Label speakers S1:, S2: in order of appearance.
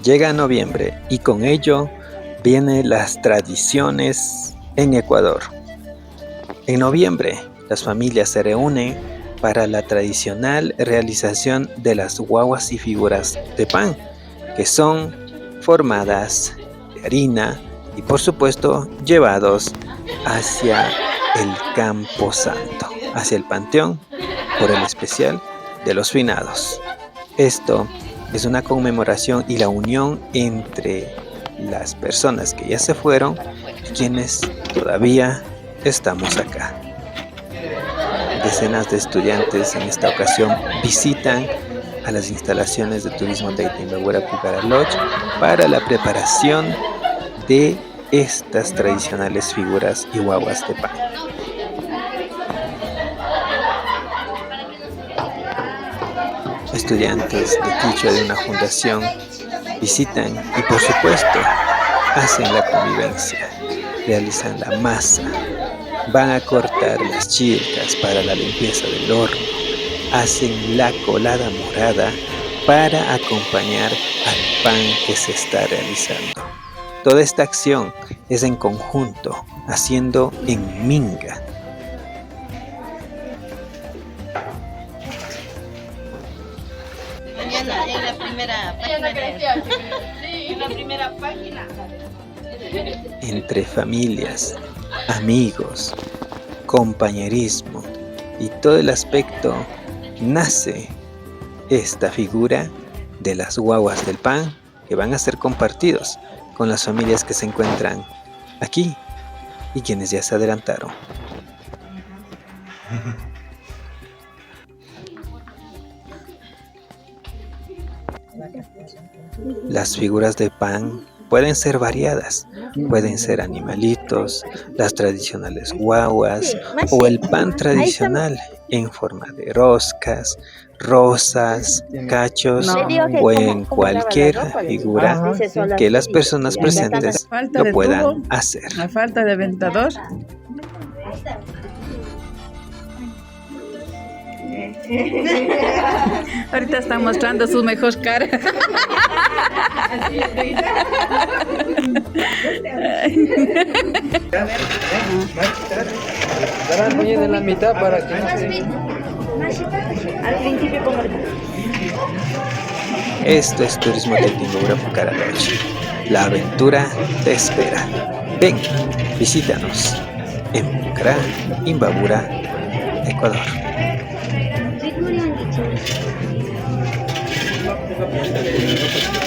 S1: Llega noviembre y con ello vienen las tradiciones en Ecuador. En noviembre, las familias se reúnen para la tradicional realización de las guaguas y figuras de pan, que son formadas de harina y por supuesto llevados hacia el Campo Santo, hacia el Panteón, por el especial de los finados. Esto es una conmemoración y la unión entre las personas que ya se fueron y quienes todavía estamos acá. Decenas de estudiantes en esta ocasión visitan a las instalaciones de turismo de Imbabura Pucara Lodge para la preparación de estas tradicionales figuras y guaguas de pan. Estudiantes de Quichua de una fundación visitan y por supuesto hacen la convivencia, realizan la masa, van a cortar las chircas para la limpieza del horno, hacen la colada morada para acompañar al pan que se está realizando. Toda esta acción es en conjunto, haciendo en minga.
S2: Mañana en la primera página. En la primera página.
S1: Entre familias, amigos, compañerismo y todo el aspecto nace esta figura de las guaguas del pan que van a ser compartidos con las familias que se encuentran aquí y quienes ya se adelantaron. Las figuras de pan pueden ser variadas, pueden ser animalitos, las tradicionales guaguas o el pan tradicional en forma de roscas, rosas, cachos o en cualquier figura que las personas presentes lo puedan hacer.
S3: A falta de aventador. Ahorita está mostrando su mejor cara.
S4: Darán muy de la mitad para que no se...
S5: Al principio como...
S1: Esto es Turismo de Imbabura Pucara Lodge. La aventura te espera. Ven, visítanos en Pucara, Imbabura, Ecuador.
S5: Victoria and